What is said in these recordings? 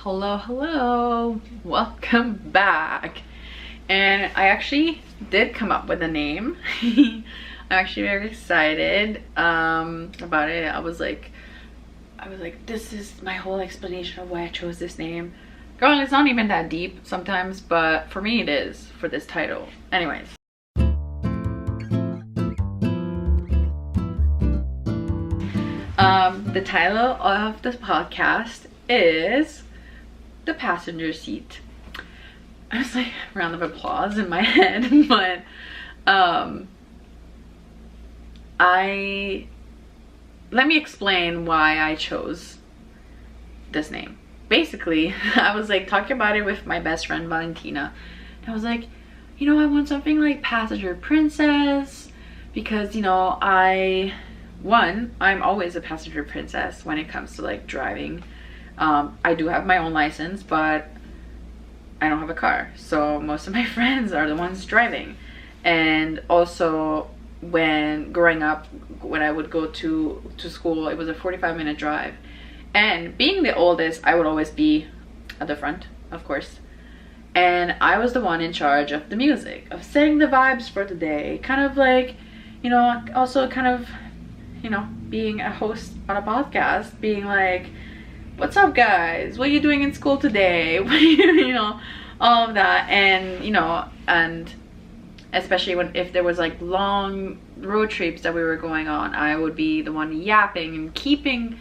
Hello, welcome back. And I actually did come up with a name. I'm actually very excited about it. I was like, this is my whole explanation of why I chose this name. Girl, it's not even that deep sometimes, but for me it is, for this title. Anyways. The title of this podcast is The Passenger Seat. I was like, round of applause in my head, but let me explain why I chose this name. Basically, I was like talking about it with my best friend Valentina, and I was like, you know, I want something like Passenger Princess, because, you know, I'm always a passenger princess when it comes to like driving. I do have my own license, but I don't have a car, so most of my friends are the ones driving. And also, when growing up, when I would go to school, it was a 45-minute drive, and being the oldest, I would always be at the front, of course, and I was the one in charge of the music, of setting the vibes for the day, kind of like, you know, also kind of, you know, being a host on a podcast, being like, what's up guys, what are you doing in school today, what are you know, all of that. And, you know, and especially if there was like long road trips that we were going on, I would be the one yapping and keeping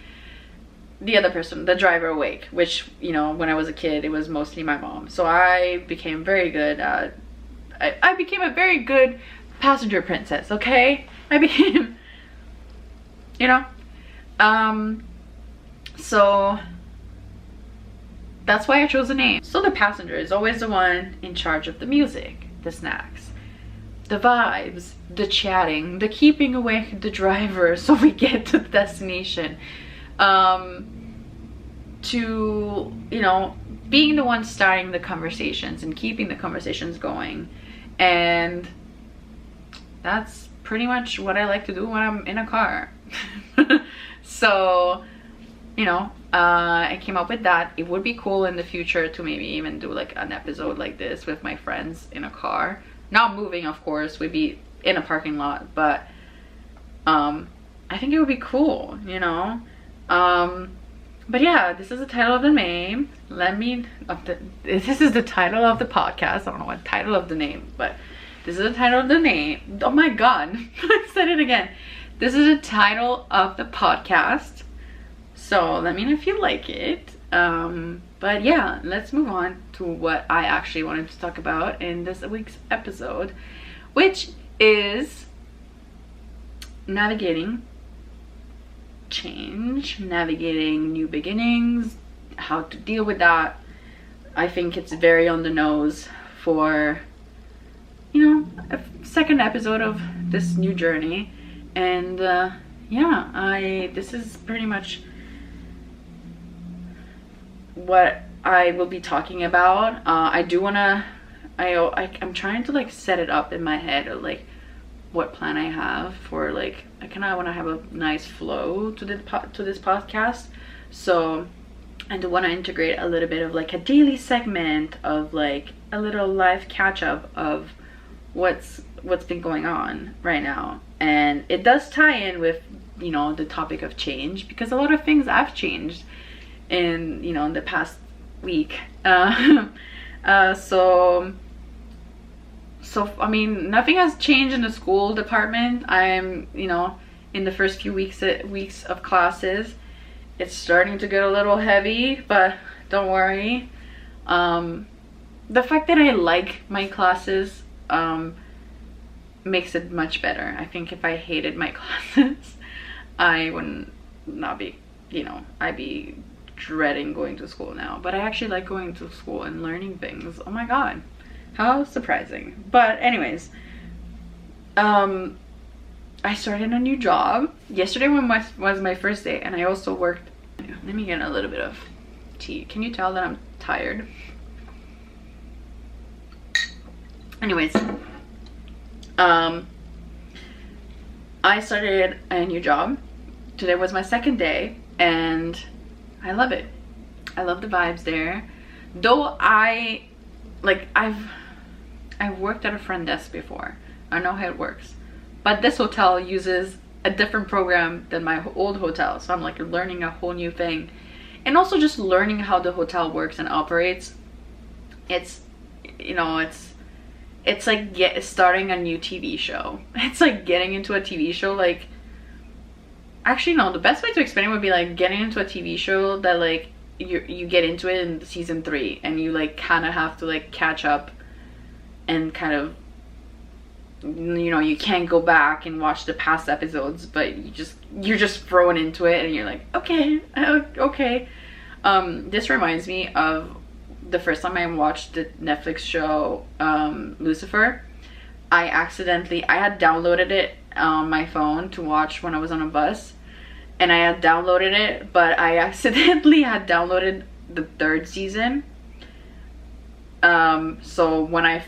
the other person, the driver, awake, which, you know, when I was a kid, it was mostly my mom. So I became very good at, I became a very good passenger princess, okay? I became, you know, so that's why I chose the name. So the passenger is always the one in charge of the music, the snacks, the vibes, the chatting, the keeping awake the driver so we get to the destination, to, you know, being the one starting the conversations and keeping the conversations going. And that's pretty much what I like to do when I'm in a car. So, you know, I came up with that. It would be cool in the future to maybe even do like an episode like this with my friends in a car, not moving, of course, we'd be in a parking lot, but I think it would be cool, you know. But yeah, this is the title of the name. This is the title of the podcast. I don't know what title of the name, but this is the title of the name. Oh my god, I said it again. This is the title of the podcast. So let me know if you like it. But yeah, let's move on to what I actually wanted to talk about in this week's episode, which is navigating change, navigating new beginnings, how to deal with that. I think it's very on the nose for, you know, a second episode of this new journey. And yeah, this is pretty much what I will be talking about. I'm trying to like set it up in my head, or like what plan I have for, like, I kind of want to have a nice flow to this podcast. So I do want to integrate a little bit of like a daily segment of like a little live catch up of what's been going on right now. And it does tie in with, you know, the topic of change, because a lot of things have changed in, you know, in the past week. So I mean, nothing has changed in the school department. I'm, you know, in the first few weeks of classes. It's starting to get a little heavy, but don't worry. The fact that I like my classes makes it much better. I think if I hated my classes, I would not be, you know, I'd be dreading going to school now. But I actually like going to school and learning things. Oh my god, how surprising. But anyways, I started a new job. Yesterday was my first day, and I also worked. Let me get a little bit of tea. Can you tell that I'm tired? Anyways, I started a new job. Today was my second day, and I love it. I love the vibes there. Though I've worked at a front desk before. I know how it works. But this hotel uses a different program than my old hotel. So I'm like learning a whole new thing. And also just learning how the hotel works and operates. It's, you know, it's like starting a new TV show. It's like getting into a TV show. Like, actually no, the best way to explain it would be like getting into a TV show that like you get into it in season 3 and you like kind of have to like catch up and kind of, you know, you can't go back and watch the past episodes, but you're just thrown into it and you're like, okay. This reminds me of the first time I watched the Netflix show Lucifer. I had downloaded it on my phone to watch when I was on a bus, and I had downloaded it, but I accidentally had downloaded the 3rd season. So when I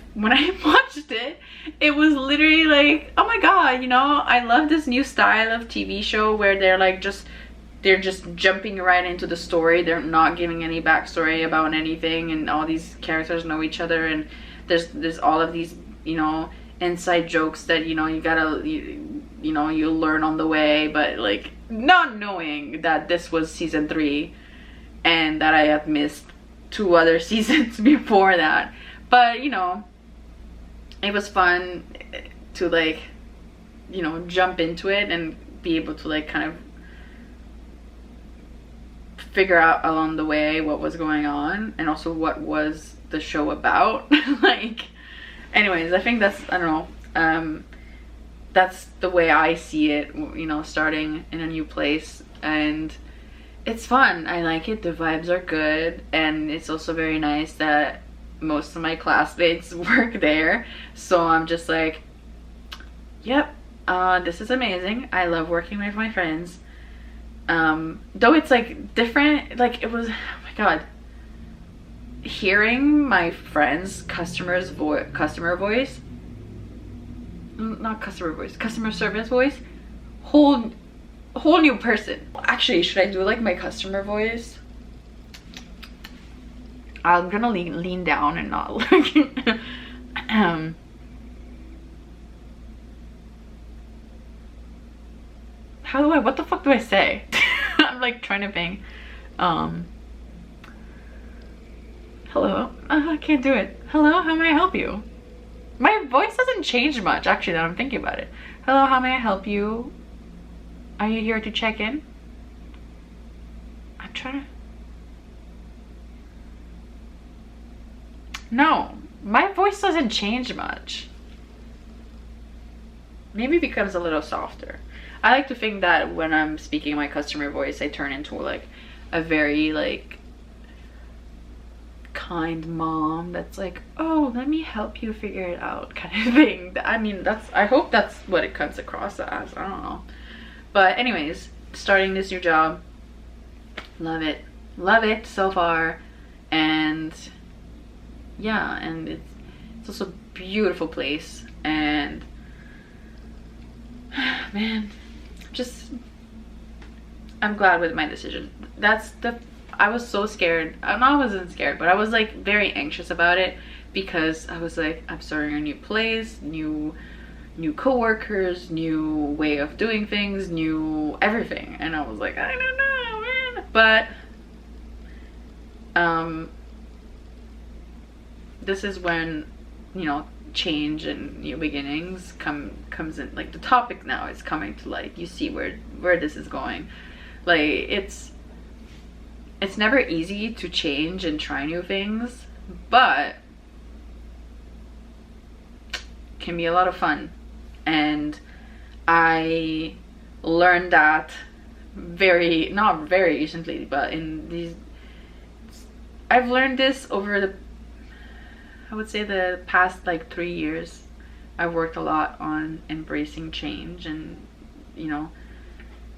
watched it, it was literally like, oh my god, you know, I love this new style of TV show where they're just jumping right into the story. They're not giving any backstory about anything, and all these characters know each other, and there's all of these, you know, inside jokes that, you know, you learn on the way, but like not knowing that this was season 3 and that I had missed 2 other seasons before that. But, you know, it was fun to like, you know, jump into it and be able to like kind of figure out along the way what was going on and also what was the show about. Like, anyways, I think that's, I don't know, that's the way I see it, you know, starting in a new place. And it's fun. I like it. The vibes are good, and it's also very nice that most of my classmates work there. So I'm just like, yep, this is amazing. I love working with my friends. Though it's like different, like it was, oh my god, hearing my friends' customer service voice, whole new person. Actually, should I do like my customer voice? I'm gonna lean down and not look. What the fuck do I say? I'm like trying to think. Hello? I can't do it. Hello, how may I help you? My voice doesn't change much, actually, now I'm thinking about it. Hello, how may I help you? Are you here to check in? I'm trying to... No, my voice doesn't change much. Maybe it becomes a little softer. I like to think that when I'm speaking my customer voice, I turn into like a very like kind mom that's like, oh, let me help you figure it out kind of thing. I mean, I hope that's what it comes across as. I don't know. But anyways, starting this new job, love it so far. And yeah, and it's also a beautiful place, and man, I'm glad with my decision. I was so scared. I wasn't scared, but I was like very anxious about it, because I was like, I'm starting a new place, new co-workers, new way of doing things, new everything, and I was like, I don't know, man. But this is when, you know, change and new beginnings comes in. Like, the topic now is coming to light. You see where this is going. Like, it's never easy to change and try new things, but it can be a lot of fun. And I learned that not very recently, but I've learned this over I would say the past like 3 years. I've worked a lot on embracing change and, you know,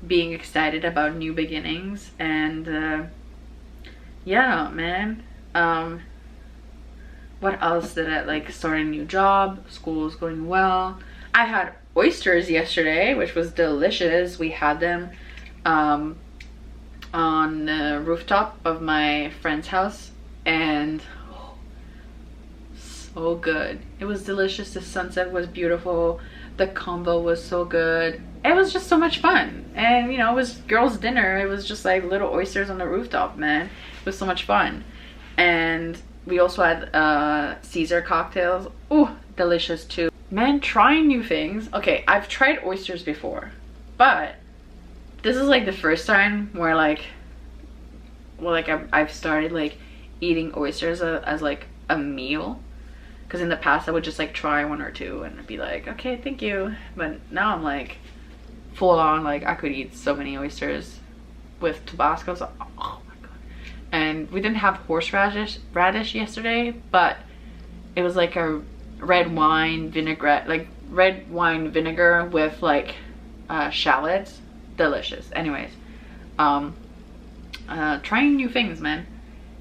being excited about new beginnings. And yeah, man. What else did I like? Start a new job. School is going well. I had oysters yesterday, which was delicious. We had them on the rooftop of my friend's house, and so good. It was delicious. The sunset was beautiful. The combo was so good. It was just so much fun. And you know, it was girls' dinner. It was just like little oysters on the rooftop, man. It was so much fun. And we also had Caesar cocktails. Oh, delicious too. Man, trying new things. Okay, I've tried oysters before, but this is like the first time where like, well, like I've started like eating oysters as like a meal. Because in the past I would just like try one or two and be like, okay, thank you. But now I'm like full on, like I could eat so many oysters with Tabasco. So, oh my god. And we didn't have horseradish yesterday, but it was like a red wine vinaigrette, like red wine vinegar with like shallots. Delicious. Anyways, trying new things, man.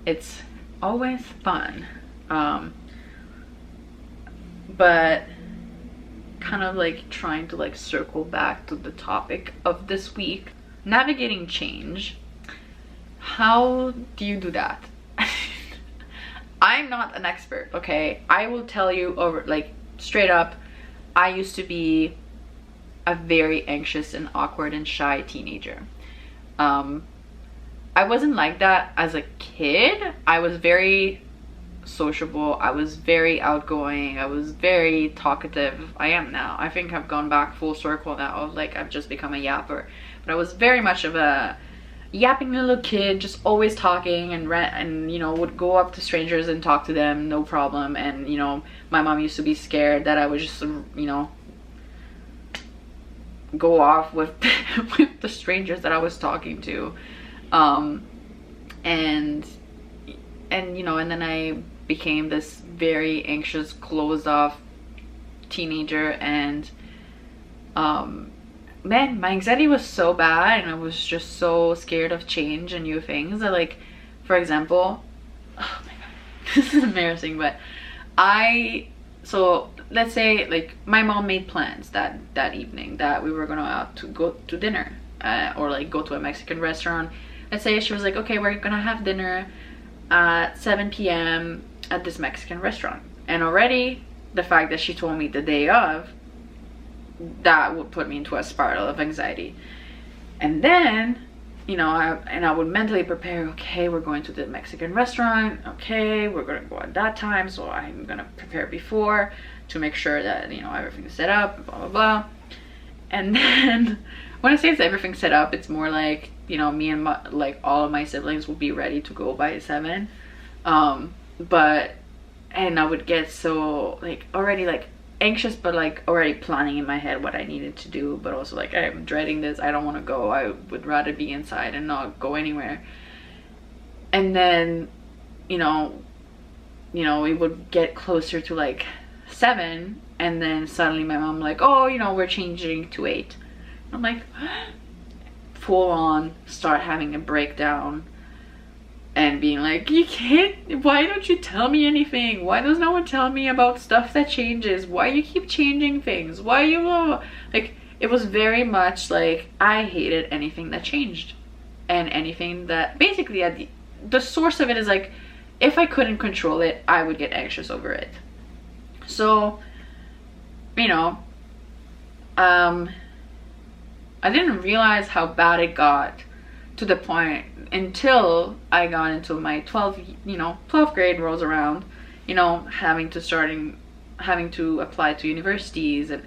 It's always fun. But kind of like trying to like circle back to the topic of this week, navigating change. How do you do that? I'm not an expert, okay? I will tell you over like straight up, I used to be a very anxious and awkward and shy teenager. I wasn't like that as a kid. I was very sociable. I was very outgoing. I was very talkative. I am now. I think I've gone back full circle now. Like I've just become a yapper. But I was very much of a yapping little kid, just always talking and you know, would go up to strangers and talk to them, no problem. And you know, my mom used to be scared that I would just, you know, go off with with the strangers that I was talking to. And you know, and then I became this very anxious, closed off teenager, and man, my anxiety was so bad and I was just so scared of change and new things that, like, for example, oh my god, this is embarrassing, but so let's say like my mom made plans that evening that we were gonna out to go to dinner, or like go to a Mexican restaurant. Let's say she was like, okay, we're gonna have dinner at 7 p.m. at this Mexican restaurant. And already the fact that she told me the day of, that would put me into a spiral of anxiety. And then, you know, I would mentally prepare, okay, we're going to the Mexican restaurant, okay, we're gonna go at that time, so I'm gonna prepare before to make sure that, you know, everything's set up, blah blah blah. And then when I say it's everything set up, it's more like, you know, me and like all of my siblings will be ready to go by 7. And I would get so like already like anxious, but like already planning in my head what I needed to do, but also like I'm dreading this, I don't want to go, I would rather be inside and not go anywhere. And then you know we would get closer to like 7, and then suddenly my mom like, oh, you know, we're changing to 8. I'm like full on start having a breakdown and being like, you can't, why don't you tell me anything? Why does no one tell me about stuff that changes? Why you keep changing things? Why you like, it was very much like I hated anything that changed, and anything that basically at the source of it is like, if I couldn't control it, I would get anxious over it. So, you know, I didn't realize how bad it got to the point until I got into my 12th grade rolls around, you know, having to apply to universities, and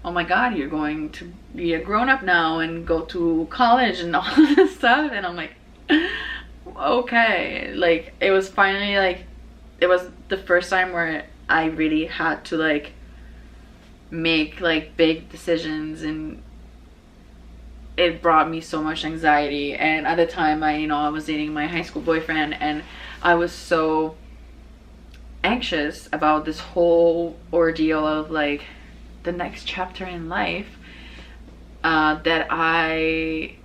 oh my god, you're going to be a grown-up now and go to college and all this stuff. And I'm like, okay, like it was finally like, it was the first time where I really had to like make like big decisions, and it brought me so much anxiety. And at the time I was dating my high school boyfriend, and I was so anxious about this whole ordeal of like the next chapter in life, that I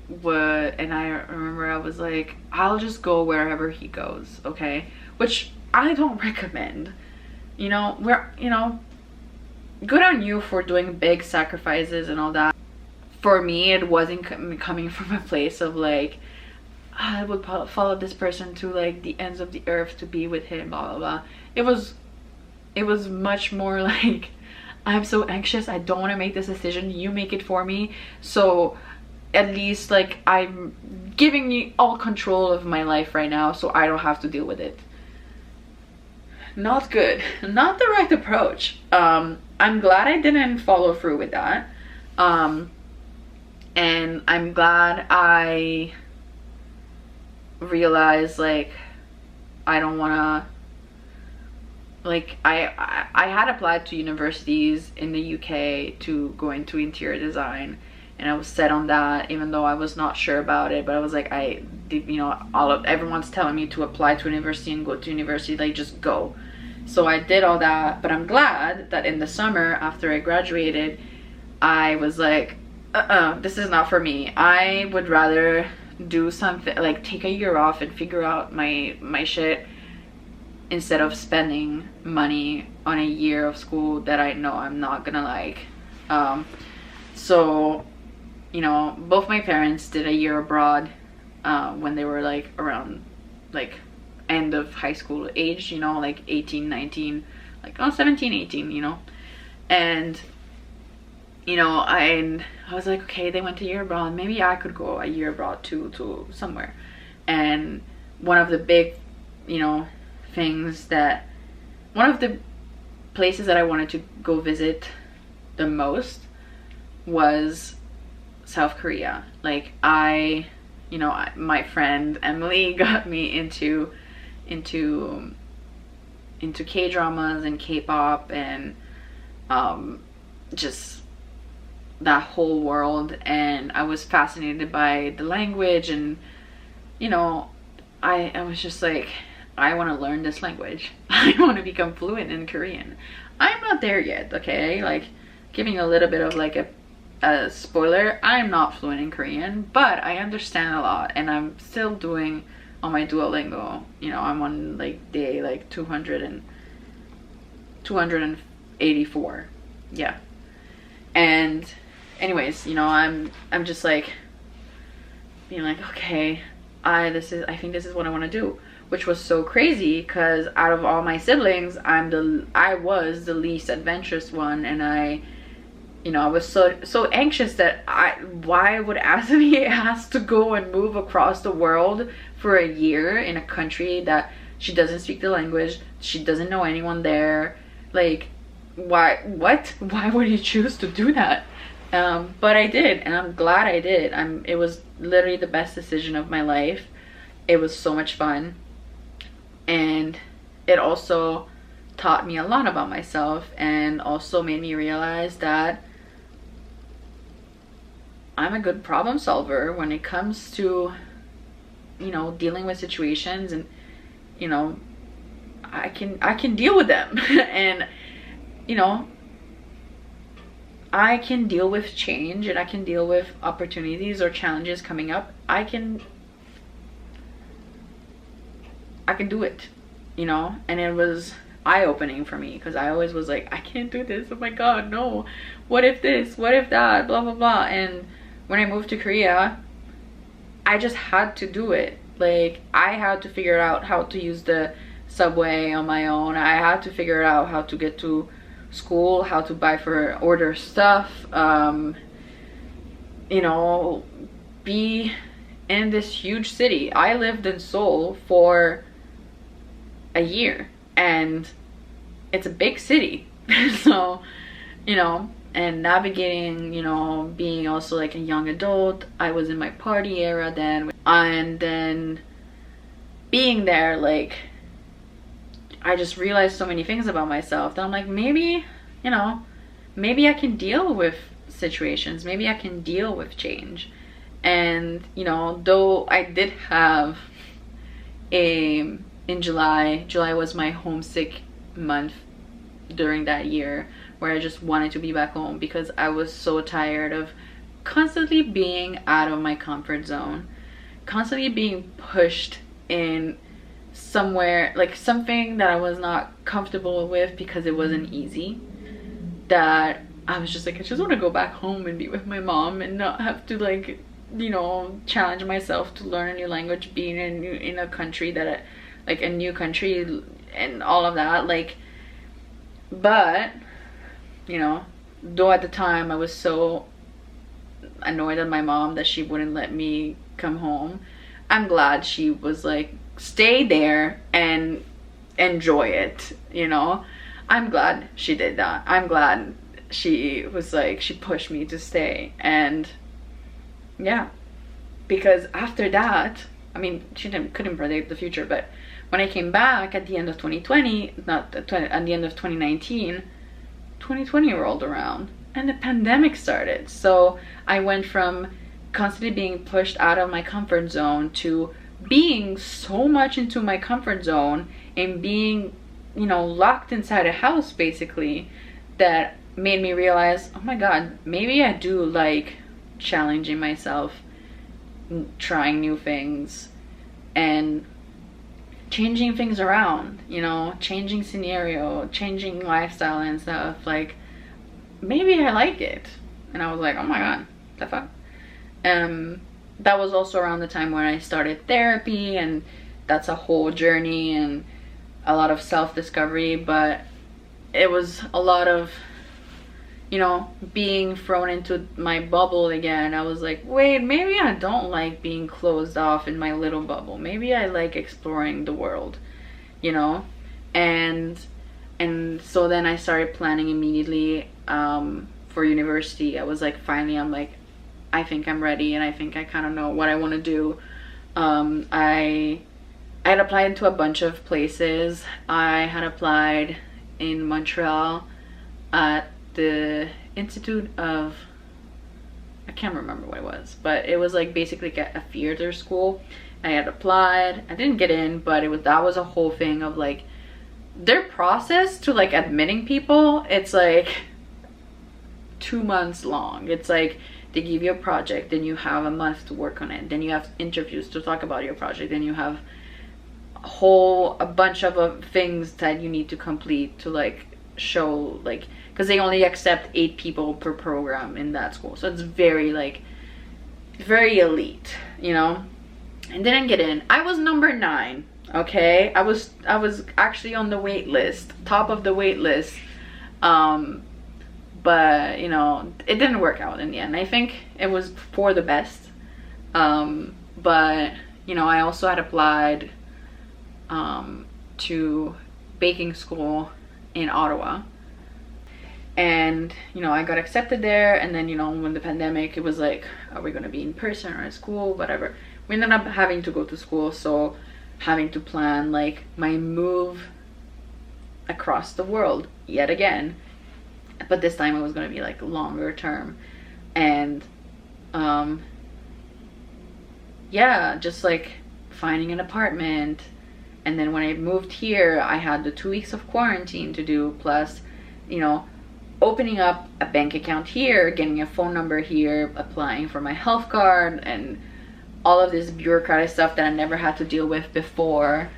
remember I was like, I'll just go wherever he goes, okay? Which I don't recommend. You know, good on you for doing big sacrifices and all that. For me, it wasn't coming from a place of like, I would follow this person to like the ends of the earth to be with him, blah blah blah. It was much more like, I'm so anxious, I don't want to make this decision, you make it for me, so at least like I'm giving you all control of my life right now so I don't have to deal with it. Not good. Not the right approach. I'm glad I didn't follow through with that, and I'm glad I realized like I don't want to, like I had applied to universities in the UK to go into interior design, and I was set on that even though I was not sure about it. But I was like, I did, you know, everyone's telling me to apply to university and go to university, like just go. So I did all that. But I'm glad that in the summer after I graduated, I was like, this is not for me. I would rather do something like take a year off and figure out my shit instead of spending money on a year of school that I know I'm not gonna like. So, you know, both my parents did a year abroad when they were like around like end of high school age, you know, like 18, 19, like 17, 18, you know. And you know, I was like, okay, they went a year abroad, maybe I could go a year abroad too, to somewhere. And one of the big, you know, things that, one of the places that I wanted to go visit the most was South Korea. Like you know, my friend Emily got me into K-dramas and K-pop and just that whole world, and I was fascinated by the language, and you know, I was just like, I want to learn this language. I want to become fluent in Korean. I'm not there yet, okay? Like, giving a little bit of like a spoiler, I'm not fluent in Korean, but I understand a lot, and I'm still doing on my Duolingo. You know, I'm on like day like 284. Yeah. And anyways, you know, I'm just like being like, okay, I think this is what I want to do, which was so crazy because out of all my siblings, I was the least adventurous one, and I was so anxious that why would Azalee ask to go and move across the world for a year in a country that she doesn't speak the language, she doesn't know anyone there, like why would you choose to do that? But I did, and I'm glad I did. It was literally the best decision of my life. It was so much fun, and it also taught me a lot about myself, and also made me realize that I'm a good problem solver when it comes to, you know, dealing with situations, and you know, I can deal with them and you know, I can deal with change, and I can deal with opportunities or challenges coming up. I can do it, you know. And it was eye-opening for me because I always was like, I can't do this, oh my god, no, what if this, what if that, blah blah blah. And when I moved to Korea, I just had to do it. Like, I had to figure out how to use the subway on my own. I had to figure out how to get to school, how to order stuff, you know, be in this huge city. I lived in Seoul for a year, and it's a big city. So, you know, and navigating, you know, being also like a young adult, I was in my party era then, and then being there, like, I just realized so many things about myself that I'm like, maybe, you know, maybe I can deal with situations, maybe I can deal with change. And you know, though I did have in July was my homesick month during that year, where I just wanted to be back home because I was so tired of constantly being out of my comfort zone, constantly being pushed in somewhere, like something that I was not comfortable with because it wasn't easy, that I was just like, I just want to go back home and be with my mom and not have to like you know, challenge myself to learn a new language, being in a country that like a new country and all of that, like. But you know, though at the time I was so annoyed at my mom that she wouldn't let me come home, I'm glad she was like, stay there and enjoy it, you know. I'm glad she did that. I'm glad she was like, she pushed me to stay. And yeah, because after that, I mean, she couldn't predict the future, but when I came back at the end of 2020, at the end of 2019, 2020 rolled around and the pandemic started. So I went from constantly being pushed out of my comfort zone to being so much into my comfort zone and being, you know, locked inside a house basically, that made me realize, oh my god, maybe I do like challenging myself, trying new things and changing things around, you know, changing scenario, changing lifestyle and stuff. Like, maybe I like it. And I was like, oh my god, the fuck. That was also around the time when I started therapy, and that's a whole journey and a lot of self-discovery. But it was a lot of, you know, being thrown into my bubble again. I was like, wait, maybe I don't like being closed off in my little bubble. Maybe I like exploring the world, you know. And so then I started planning immediately for university. I was like, finally, I'm like, I think I'm ready, and I think I kind of know what I want to do. I had applied to a bunch of places. I had applied in Montreal at the Institute of, I can't remember what it was, but it was like basically a theater school. I had applied, I didn't get in, but that was a whole thing of like, their process to like admitting people, it's like 2 months long. It's like they give you a project, then you have a month to work on it, then you have interviews to talk about your project, then you have a bunch of things that you need to complete to like show, like, because they only accept 8 people per program in that school, so it's very like very elite, you know. And didn't get in. I was number 9. Okay, I was actually on the wait list, top of the wait list, but you know, it didn't work out in the end. I think it was for the best, but you know, I also had applied to baking school in Ottawa, and you know, I got accepted there. And then, you know, when the pandemic, it was like, are we gonna be in person or at school, whatever. We ended up having to go to school, so having to plan like my move across the world yet again, but this time it was going to be like longer term. And yeah, just like finding an apartment. And then when I moved here, I had the 2 weeks of quarantine to do, plus, you know, opening up a bank account here, getting a phone number here, applying for my health card, and all of this bureaucratic stuff that I never had to deal with before,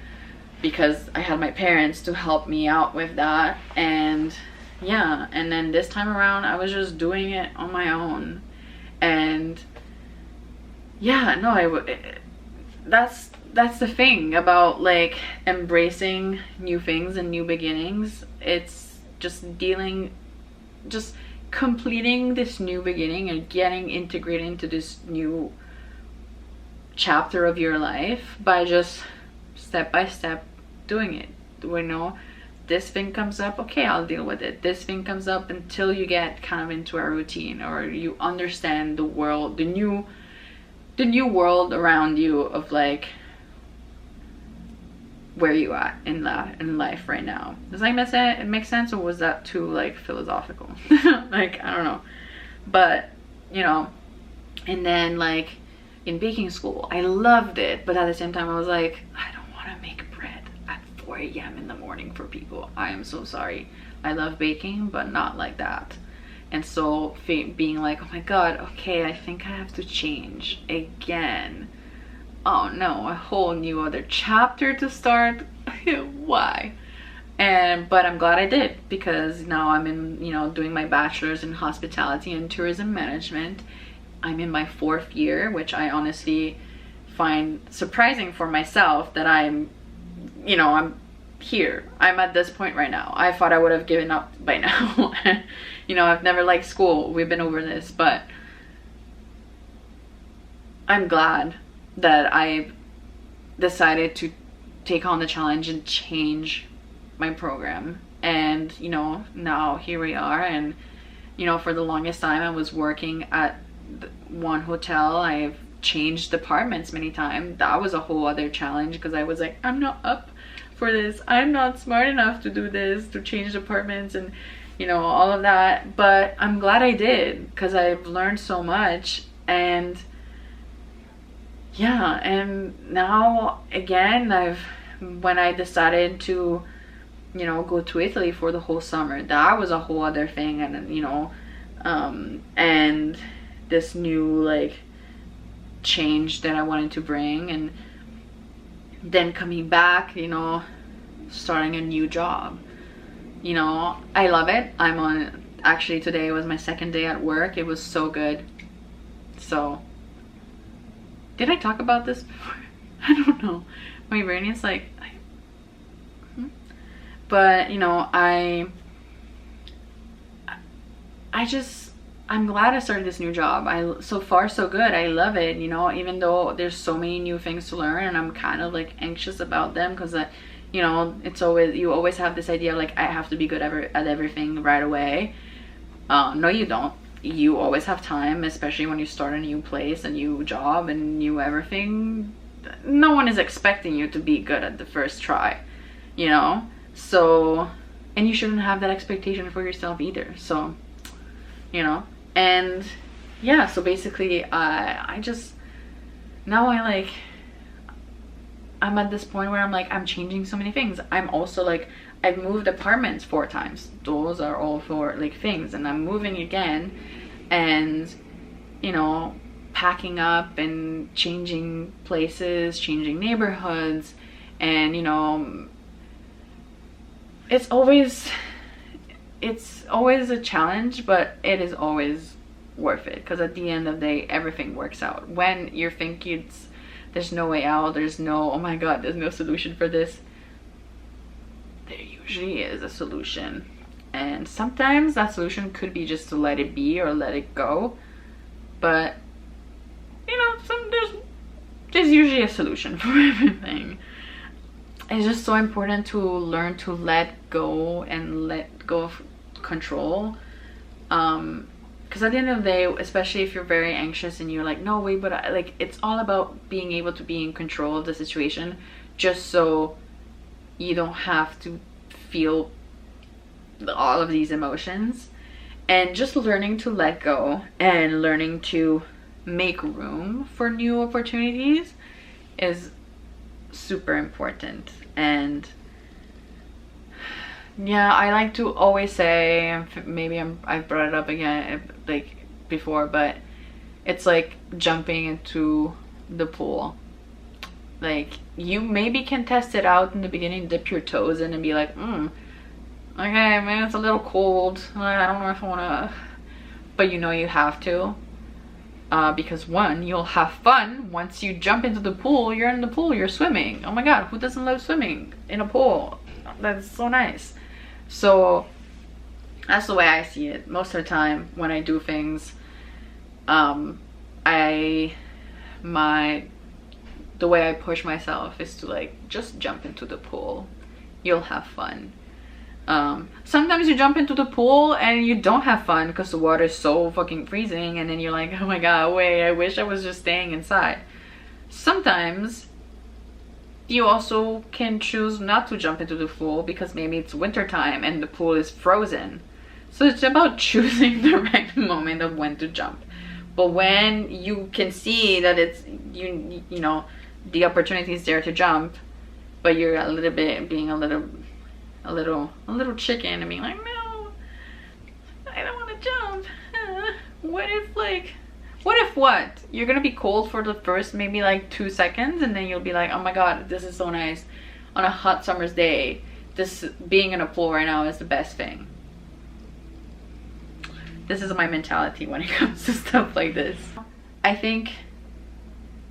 because I had my parents to help me out with that. And yeah, and then this time around I was just doing it on my own. And yeah, no, that's the thing about like embracing new things and new beginnings. It's just completing this new beginning and getting integrated into this new chapter of your life by just step by step doing it. You know, this thing comes up, okay, I'll deal with it. This thing comes up, until you get kind of into a routine, or you understand the world, the new world around you, of like where you at in life right now. Does that make sense, or was that too like philosophical? Like, I don't know. But you know, and then like in baking school, I loved it, but at the same time I was like, I don't want to make bread at 4 a.m. in the morning for people. I am so sorry. I love baking, but not like that. And so being like, oh my god, okay, I think I have to change again. Oh no, a whole new other chapter to start. Why? But I'm glad I did, because now I'm in, you know, doing my bachelor's in hospitality and tourism management. I'm in my 4th year, which I honestly find surprising for myself that I'm, you know, I'm here. I'm at this point right now. I thought I would have given up by now. You know, I've never liked school. We've been over this, but I'm glad that I've decided to take on the challenge and change my program. And, you know, now here we are. And, you know, for the longest time I was working at one hotel. I've changed departments many times. That was a whole other challenge because I was like, I'm not up for this. I'm not smart enough to do this, to change departments and, you know, all of that. But I'm glad I did because I've learned so much. And yeah, and now again, when I decided to, you know, go to Italy for the whole summer, that was a whole other thing. And, you know, and this new like change that I wanted to bring, and then coming back, you know, starting a new job. You know, I love it. I'm on, actually today was my 2nd day at work. It was so good. So, did I talk about this before? I don't know. My brain is like, but you know, I'm glad I started this new job. So far so good. I love it, you know, even though there's so many new things to learn and I'm kind of like anxious about them because you know, it's always, you always have this idea of like, I have to be good at everything right away. No, you don't. You always have time, especially when you start a new place, a new job, and new everything. No one is expecting you to be good at the first try, you know? So, and you shouldn't have that expectation for yourself either. So, you know, and yeah, so basically I just, now I'm at this point where I'm like, I'm changing so many things. I'm also like, I've moved apartments 4 times. Those are all for like things, and I'm moving again, and you know, packing up and changing places, changing neighborhoods, and you know, it's always a challenge, but it is always worth it because at the end of the day, everything works out. When you think there's no way out, there's no, oh my god, there's no solution for this, there usually is a solution. And sometimes that solution could be just to let it be or let it go, but you know, there's usually a solution for everything. It's just so important to learn to let go and let go of control, because at the end of the day, especially if you're very anxious and you're like, no way, but like, it's all about being able to be in control of the situation, just so you don't have to feel all of these emotions. And just learning to let go and learning to make room for new opportunities is super important. And yeah, I like to always say, maybe I've brought it up again like before, but it's like jumping into the pool. Like, you maybe can test it out in the beginning, dip your toes in and be like, okay, man, it's a little cold, I don't know if I want to, but you know you have to, because one, you'll have fun. Once you jump into the pool, you're in the pool, you're swimming. Oh my god, who doesn't love swimming in a pool? That's so nice. So that's the way I see it most of the time when I do things. The way I push myself is to like, just jump into the pool, you'll have fun. Sometimes you jump into the pool and you don't have fun because the water is so fucking freezing, and then you're like, oh my god, wait, I wish I was just staying inside. Sometimes you also can choose not to jump into the pool because maybe it's winter time and the pool is frozen. So it's about choosing the right moment of when to jump. But when you can see that it's, you know, the opportunity is there to jump, but you're a little bit being a little chicken and being like, no, I don't want to jump. What if you're gonna be cold for the first maybe like 2 seconds, and then you'll be like, oh my god, this is so nice on a hot summer's day. This being in a pool right now is the best thing. This is my mentality when it comes to stuff like this. I think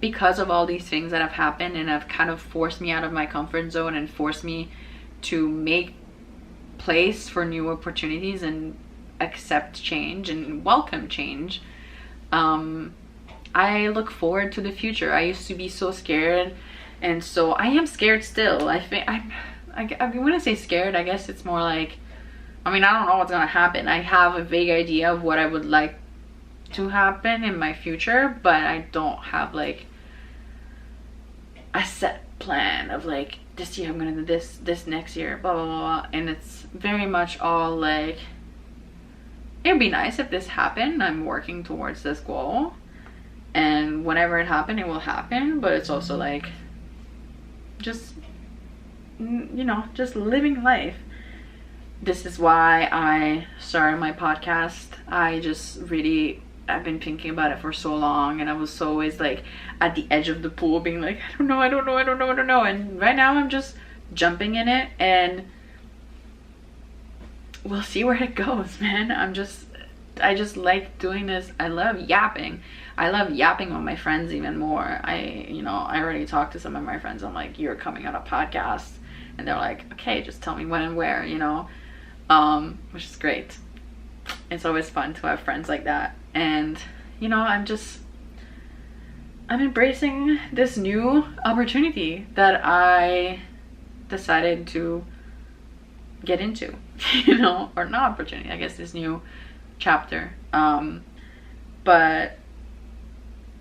because of all these things that have happened and have kind of forced me out of my comfort zone and forced me to make place for new opportunities and accept change and welcome change, I look forward to the future. I used to be so scared, and so I am scared still. I think I wouldn't say scared. I guess it's more like, I mean, I don't know what's gonna happen. I have a vague idea of what I would like to happen in my future, but I don't have like a set plan of like, this year I'm gonna do this next year, blah blah blah. And it's very much all like, it'd be nice if this happened. I'm working towards this goal, and whenever it happened, it will happen. But it's also like, just, you know, just living life. This is why I started my podcast. I've been thinking about it for so long, and I was always like at the edge of the pool being like, I don't know. And right now I'm just jumping in it, and we'll see where it goes, man. I just like doing this. I love yapping. I love yapping with my friends even more. I already talked to some of my friends. I'm like, you're coming on a podcast, and they're like, okay, just tell me when and where, which is great. It's always fun to have friends like that. And I'm embracing this new opportunity that I decided to get into, or not opportunity, I guess, this new chapter. But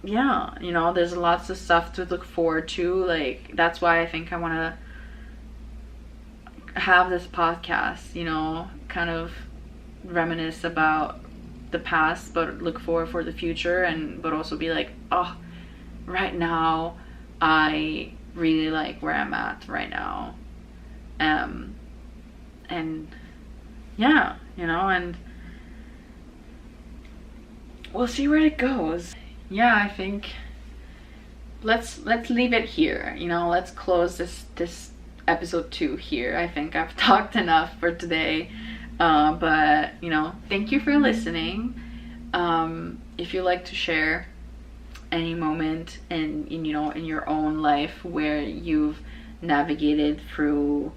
yeah, there's lots of stuff to look forward to. Like, that's why I think I want to have this podcast, kind of reminisce about the past, but look forward for the future, but also be like, oh, right now I really like where I'm at right now. And yeah, and we'll see where it goes. Yeah, I think let's leave it here. Let's close this episode 2 here. I think I've talked enough for today. But thank you for listening. If you like to share any moment in your own life where you've navigated through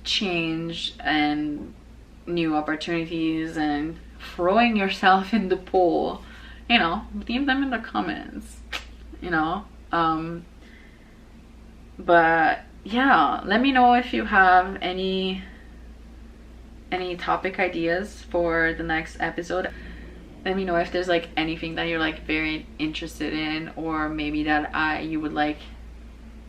change and new opportunities and throwing yourself in the pool, leave them in the comments, but yeah, let me know if you have any topic ideas for the next episode. Let me know if there's like anything that you're like very interested in, or maybe that you would like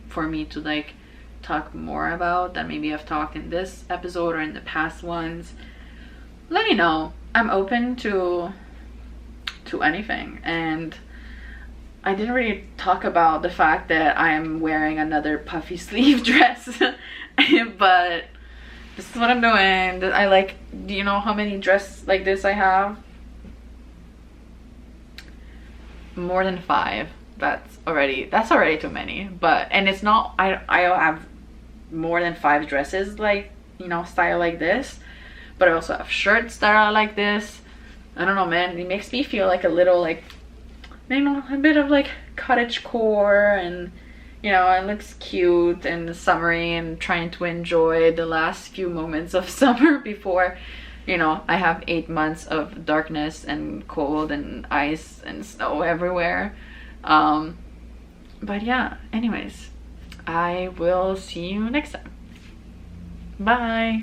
for me to like talk more about that maybe I've talked in this episode or in the past ones. Let me know. I'm open to anything. And I didn't really talk about the fact that I'm wearing another puffy sleeve dress, but this is what I'm doing. I like, do you know how many dresses like this I have? More than 5. That's already too many. And it's not, I have more than 5 dresses like, style like this, but I also have shirts that are like this. I don't know, man, it makes me feel like a little like, a bit of like cottagecore, and it looks cute and summery, and trying to enjoy the last few moments of summer before I have 8 months of darkness and cold and ice and snow everywhere. But yeah, anyways, I will see you next time. Bye.